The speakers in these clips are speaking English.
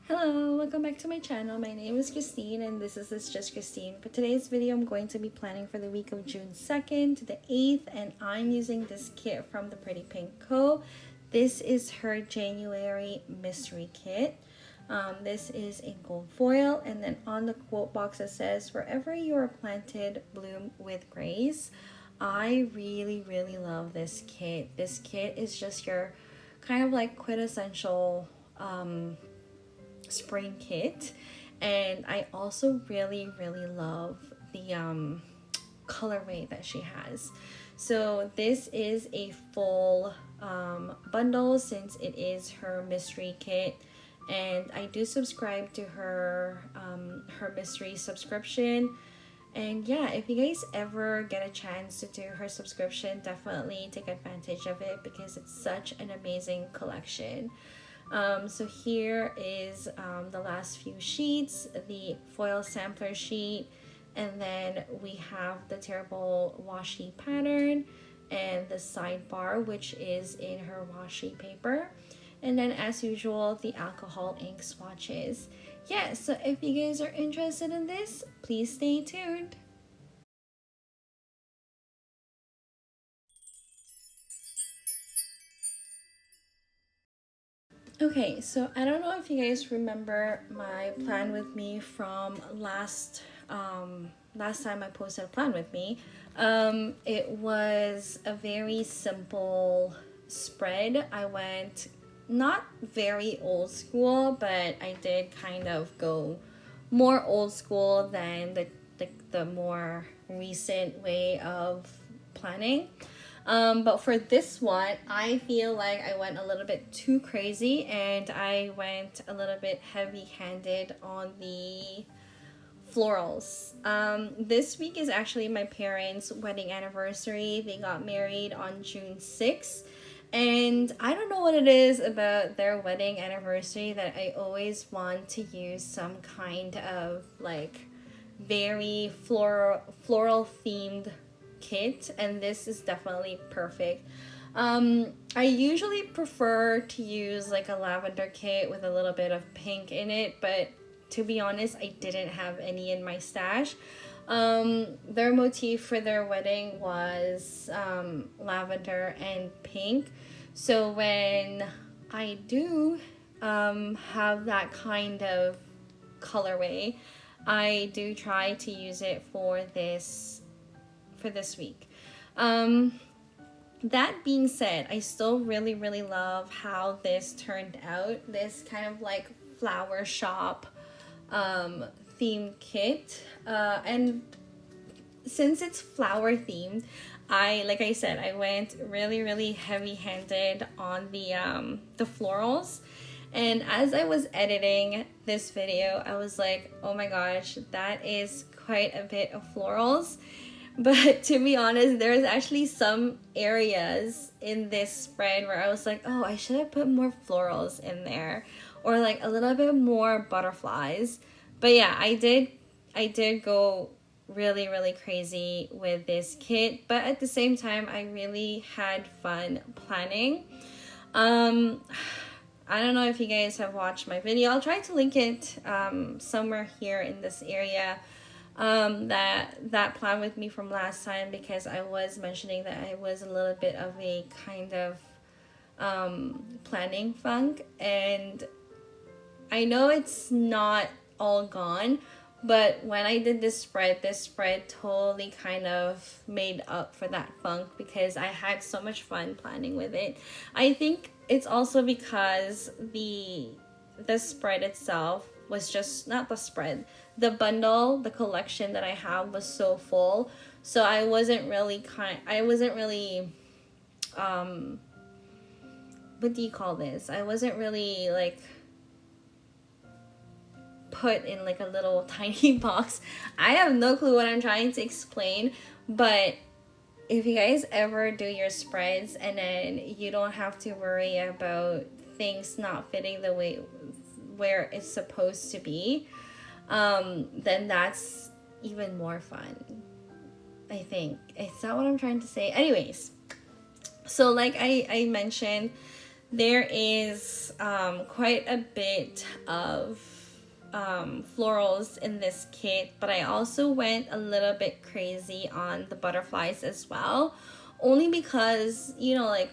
Hello, welcome back to my channel. My name is Christine and this is It's Just Christine. For today's video, I'm going to be planning for the week of June 2nd to the 8th, and I'm using this kit from the Pretty Pink Co. This is her January mystery kit. This is in gold foil, and then on the quote box it says, "Wherever you are planted, bloom with grace." I really love this kit. This kit is just your kind of like quintessential spring kit, and I also really love the colorway that she has. So this is a full bundle since it is her mystery kit, and I do subscribe to her her mystery subscription. And yeah, if you guys ever get a chance to do her subscription, definitely take advantage of it because it's such an amazing collection. So here is the last few sheets, the foil sampler sheet, and then we have the terrible washi pattern and the sidebar, which is in her washi paper. And then as usual, the alcohol ink swatches. Yeah, so if you guys are interested in this, please stay tuned. Okay, so I don't know if you guys remember my plan with me from last time I posted a plan with me. It was a very simple spread. I went not very old school, but I did kind of go more old school than the more recent way of planning. But for this one, I feel like I went a little bit too crazy and I went a little bit heavy-handed on the florals. This week is actually my parents' wedding anniversary. They got married on June 6th. And I don't know what it is about their wedding anniversary that I always want to use some kind of like very floral themed kit, and this is definitely perfect. I usually prefer to use like a lavender kit with a little bit of pink in it, but to be honest, I didn't have any in my stash. Their motif for their wedding was lavender and pink. So when I do have that kind of colorway, I do try to use it for this week. That being said, I still really love how this turned out. This kind of like flower shop themed kit, and since it's flower themed, like I said, I went really heavy-handed on the florals. And as I was editing this video, I was like, oh my gosh, that is quite a bit of florals. But to be honest, there's actually some areas in this spread where I was like, oh, I should have put more florals in there, or like a little bit more butterflies. But yeah, I did go really crazy with this kit, but at the same time, I really had fun planning. I don't know if you guys have watched my video. I'll try to link it somewhere here in this area. That plan with me from last time, because I was mentioning that I was a little bit of a kind of planning funk, and I know it's not all gone, but when I did this spread totally kind of made up for that funk because I had so much fun planning with it. I think it's also because the spread itself was just not the spread. The bundle, the collection that I have was so full. So I wasn't really what do you call this? I wasn't really like put in like a little tiny box. I have no clue what I'm trying to explain, but if you guys ever do your spreads and then you don't have to worry about things not fitting the way where it's supposed to be, then that's even more fun, I think. Is that what I'm trying to say? Anyways, so like I mentioned, there is quite a bit of florals in this kit, but I also went a little bit crazy on the butterflies as well, only because, you know, like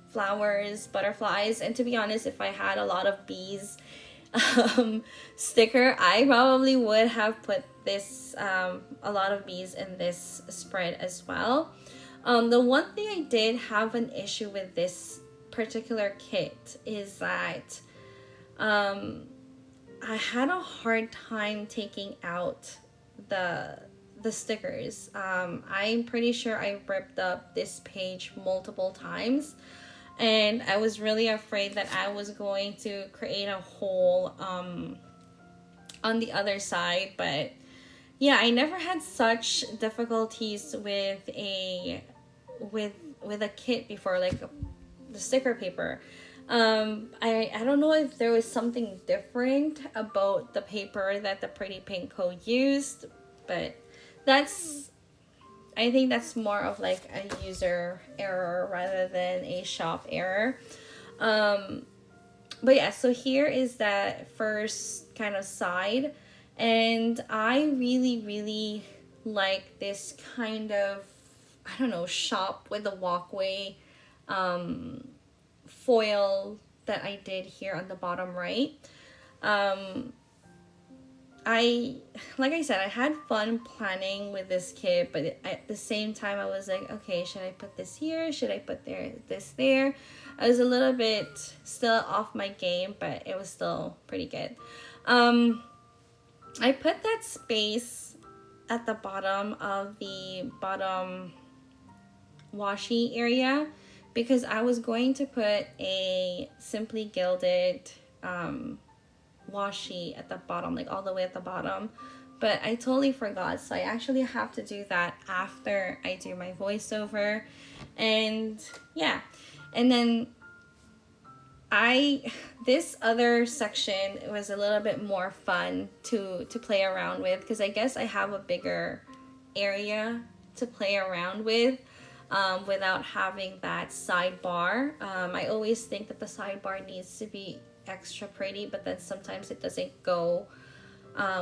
flowers, butterflies, and to be honest, if I had a lot of bees sticker, I probably would have put this a lot of bees in this spread as well. The one thing I did have an issue with this particular kit is that I had a hard time taking out the stickers. I'm pretty sure I ripped up this page multiple times, and I was really afraid that I was going to create a hole on the other side. But yeah, I never had such difficulties with a kit before, like the sticker paper. I don't know if there was something different about the paper that the Pretty Pink Co used, but I think that's more of like a user error rather than a shop error. But yeah, so here is that first kind of side, and I really like this kind of, I don't know, shop with a walkway foil that I did here on the bottom right. Like I said, I had fun planning with this kit, but at the same time I was like, okay, should I put this here? Should I put this there? I was a little bit still off my game, but it was still pretty good. I put that space at the bottom of the bottom washi area because I was going to put a Simply Gilded washi at the bottom, like all the way at the bottom, but I totally forgot, so I actually have to do that after I do my voiceover. And yeah, and then this other section was a little bit more fun to play around with because I guess I have a bigger area to play around with without having that sidebar. I always think that the sidebar needs to be extra pretty, but then sometimes it doesn't go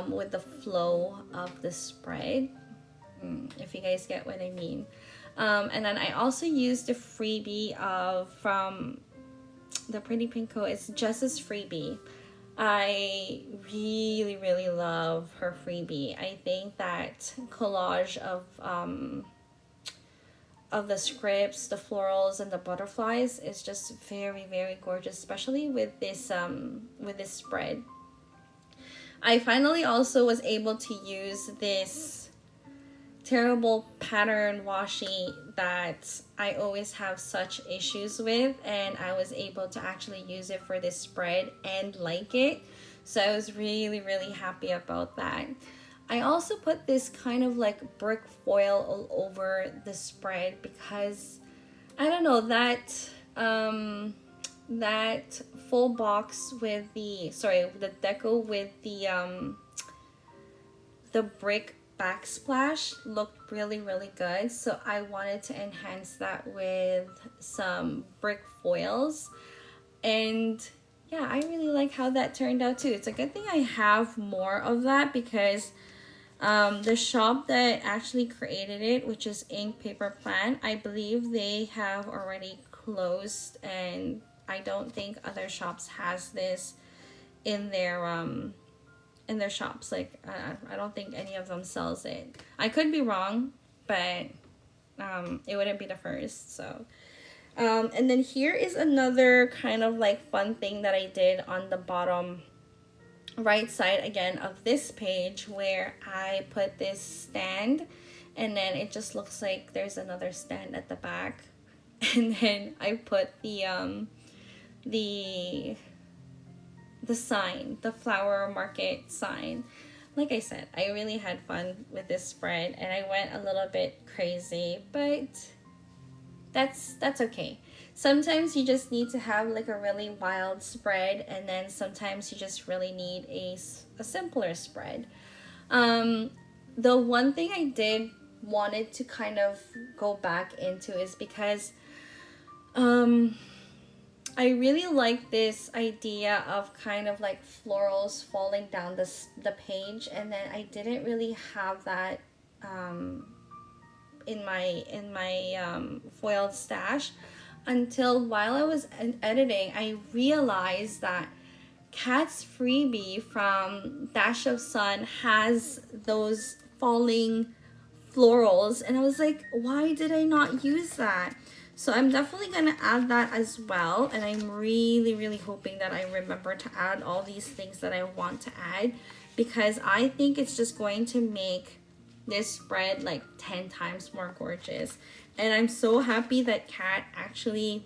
with the flow of the spread, if you guys get what I mean. And then I also used the freebie from the Pretty Pink Co. It's Jess's freebie. I really love her freebie. I think that collage of the scripts, the florals, and the butterflies is just very gorgeous, especially with this spread. I finally also was able to use this terrible pattern washi that I always have such issues with, and I was able to actually use it for this spread and like it. So I was really happy about that. I also put this kind of like brick foil all over the spread because I don't know, that full box with the deco with the brick backsplash looked really good, so I wanted to enhance that with some brick foils. And yeah, I really like how that turned out too. It's a good thing I have more of that because the shop that actually created it, which is Ink Paper Plan, I believe they have already closed, and I don't think other shops has this in their shops. Like I don't think any of them sells it. I could be wrong, but it wouldn't be the first. So and then here is another kind of like fun thing that I did on the bottom right side again of this page, where I put this stand, and then it just looks like there's another stand at the back, and then I put the sign, the flower market sign. Like I said, I really had fun with this spread, and I went a little bit crazy, but that's okay. Sometimes you just need to have like a really wild spread, and then sometimes you just really need a simpler spread. The one thing I did wanted to kind of go back into is because I really like this idea of kind of like florals falling down the page, and then I didn't really have that um, in my foiled stash until while I was editing. I realized that Cat's Freebie from Dash of Sun has those falling florals, and I was like, why did I not use that? So I'm definitely gonna add that as well, and I'm really hoping that I remember to add all these things that I want to add, because I think it's just going to make this spread like 10 times more gorgeous. And I'm so happy that Kat actually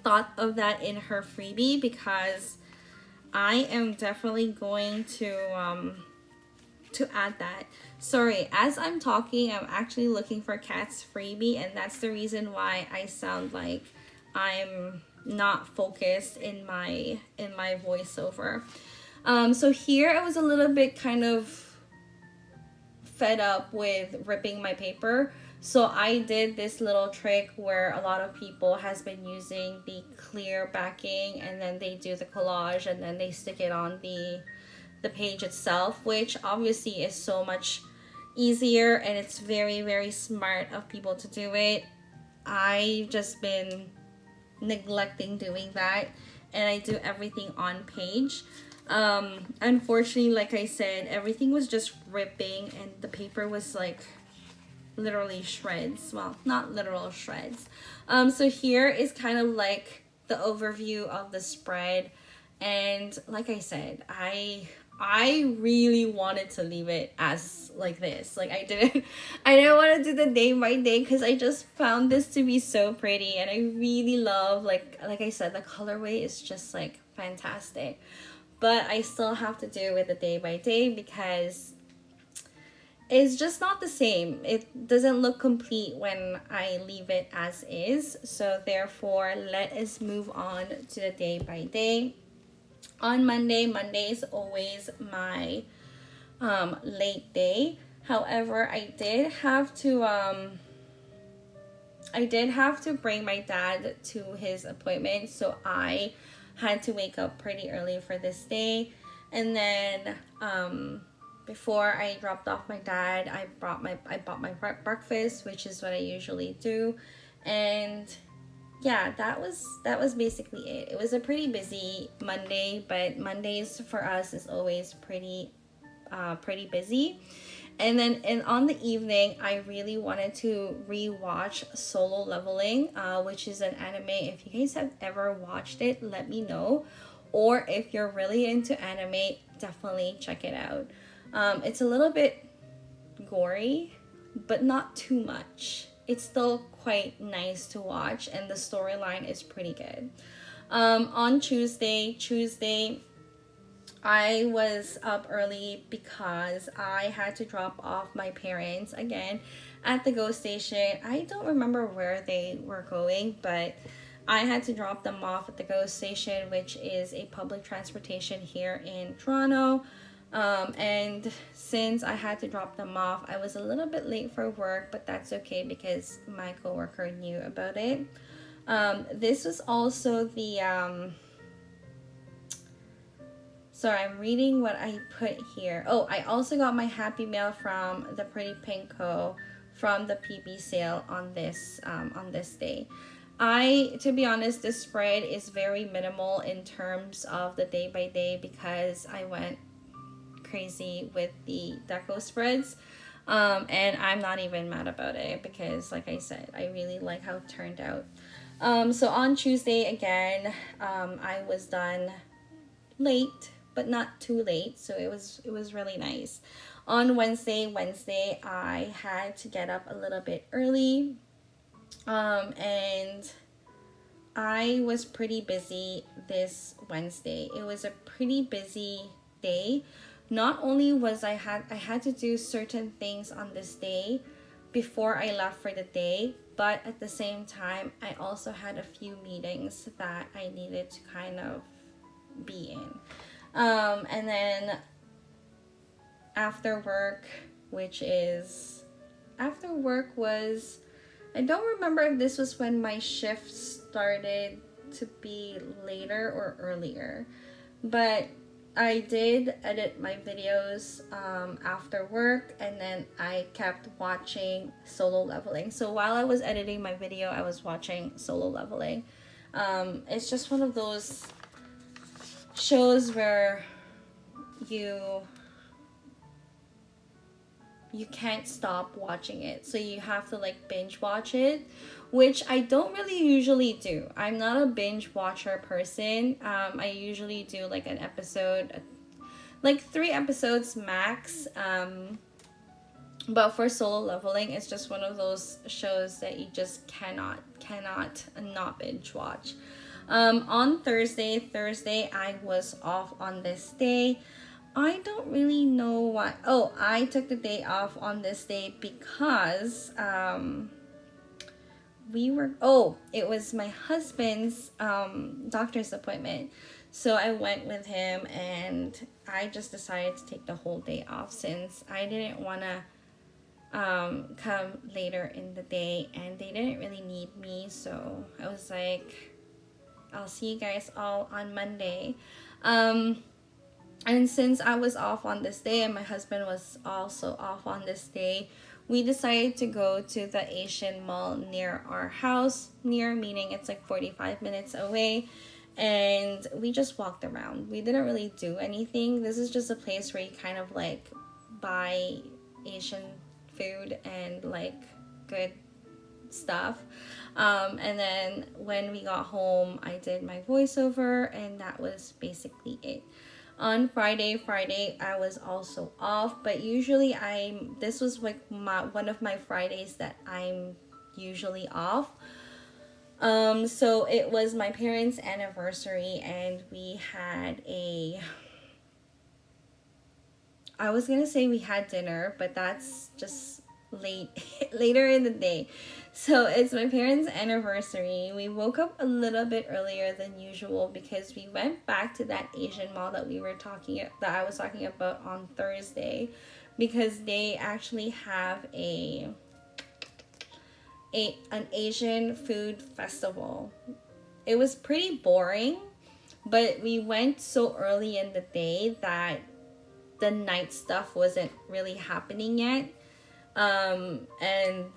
thought of that in her freebie, because I am definitely going to add that. Sorry, as I'm talking, I'm actually looking for Cat's freebie, and that's the reason why I sound like I'm not focused in my voiceover. So here I was a little bit kind of fed up with ripping my paper, so I did this little trick where a lot of people has been using the clear backing, and then they do the collage and then they stick it on the page itself, which obviously is so much easier, and it's very smart of people to do it. I've just been neglecting doing that, and I do everything on page. Unfortunately, like I said, everything was just ripping, and the paper was like literally shreds. Well, not literal shreds. So here is kind of like the overview of the spread, and like I said, I really wanted to leave it as like this. Like I didn't want to do the day by day, because I just found this to be so pretty, and I really love, like I said, the colorway is just like fantastic. But I still have to do with the day by day, because it's just not the same. It doesn't look complete when I leave it as is. So therefore, let us move on to the day by day. On Monday is always my late day. However, I did have to bring my dad to his appointment, so I had to wake up pretty early for this day. And then before I dropped off my dad, I bought my breakfast, which is what I usually do. And yeah, that was basically it. It was a pretty busy Monday, but Mondays for us is always pretty busy. And then on the evening, I really wanted to rewatch Solo Leveling, which is an anime. If you guys have ever watched it, let me know. Or if you're really into anime, definitely check it out. It's a little bit gory, but not too much. It's still quite nice to watch, and the storyline is pretty good. On Tuesday, I was up early because I had to drop off my parents again at the GO station. I don't remember where they were going, but I had to drop them off at the GO station, which is a public transportation here in Toronto. And since I had to drop them off, I was a little bit late for work, but that's okay because my coworker knew about it. This was also the sorry, I'm reading what I put here. Oh, I also got my Happy Mail from the Pretty Pink Co. from the PB sale on this day. To be honest, this spread is very minimal in terms of the day by day, because I went crazy with the deco spreads, and I'm not even mad about it, because like I said, I really like how it turned out. So on Tuesday again, I was done late, but not too late, so it was really nice. On Wednesday I had to get up a little bit early, and I was pretty busy this Wednesday. It was a pretty busy day. Not only was I had to do certain things on this day before I left for the day, but at the same time, I also had a few meetings that I needed to kind of be in. And then after work was, I don't remember if this was when my shift started to be later or earlier, but I did edit my videos after work, and then I kept watching Solo Leveling. So while I was editing my video, I was watching Solo Leveling. It's just one of those shows where you can't stop watching it, so you have to like binge watch it, which I don't really usually do. I'm not a binge watcher person. I usually do like an episode, like 3 episodes max. But for Solo Leveling, it's just one of those shows that you just cannot not binge watch. On Thursday I was off on this day. I don't really know why. Oh, I took the day off on this day because it was my husband's doctor's appointment. So I went with him, and I just decided to take the whole day off since I didn't want to come later in the day, and they didn't really need me. So I was like, I'll see you guys all on Monday. And since I was off on this day and my husband was also off on this day, we decided to go to the Asian mall near our house. Near meaning it's like 45 minutes away. And we just walked around. We didn't really do anything. This is just a place where you kind of like buy Asian food and like good stuff. And then when we got home, I did my voiceover, and that was basically it. On Friday I was also off, but usually this was like one of my Fridays that I'm usually off. So it was my parents' anniversary, and we had I was gonna say we had dinner, but that's just later in the day. So it's my parents' anniversary. We woke up a little bit earlier than usual because we went back to that Asian mall that I was talking about on Thursday, because they actually have an Asian food festival. It was pretty boring, but we went so early in the day that the night stuff wasn't really happening yet. And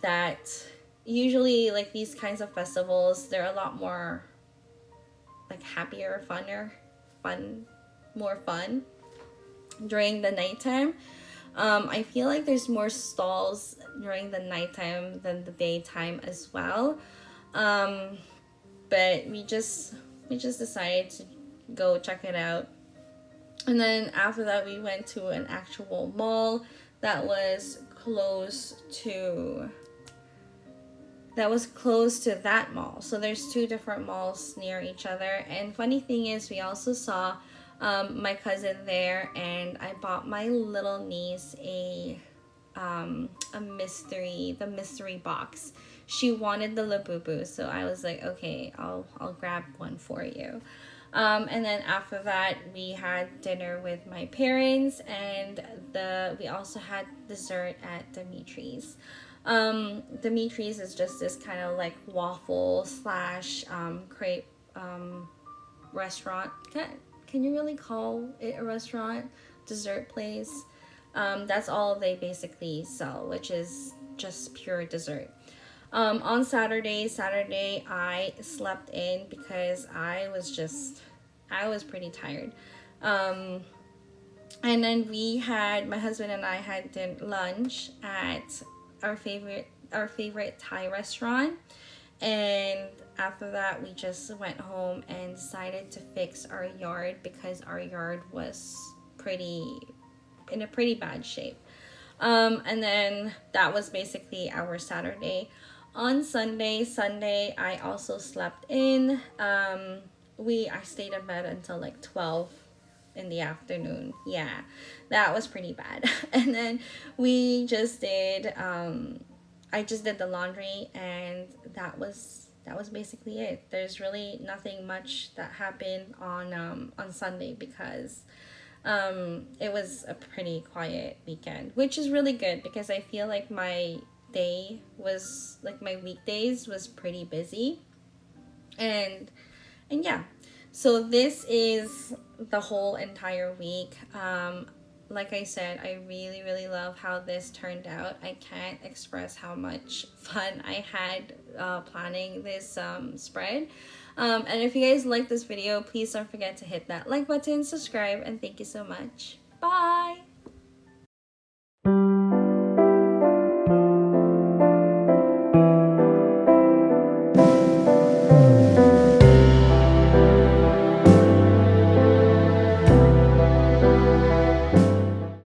that usually like these kinds of festivals, they're a lot more like happier, more fun during the nighttime. I feel like there's more stalls during the nighttime than the daytime as well. But we just decided to go check it out. And then after that, we went to an actual mall that was close to that mall. So there's 2 different malls near each other. And funny thing is, we also saw my cousin there, and I bought my little niece the mystery box. She wanted the Labubu, so I was like, okay, I'll grab one for you. And then after that, we had dinner with my parents, and we also had dessert at Dimitri's. Dimitri's is just this kind of like waffle / crepe restaurant. Can you really call it a restaurant? Dessert place. That's all they basically sell, which is just pure dessert. On Saturday I slept in because I was pretty tired. And then my husband and I had lunch at our favorite Thai restaurant. And after that, we just went home and decided to fix our yard because our yard was in a pretty bad shape. And then that was basically our Saturday. On Sunday, I also slept in. I stayed in bed until like 12 in the afternoon. Yeah, that was pretty bad. And then we just did, I just did the laundry, and that was basically it. There's really nothing much that happened on Sunday because it was a pretty quiet weekend, which is really good because I feel like my weekdays was pretty busy, and And yeah, so this is the whole entire week. Like I said, I really, really love how this turned out. I can't express how much fun I had planning this spread. And if you guys like this video, please don't forget to hit that like button, subscribe, and thank you so much. Bye!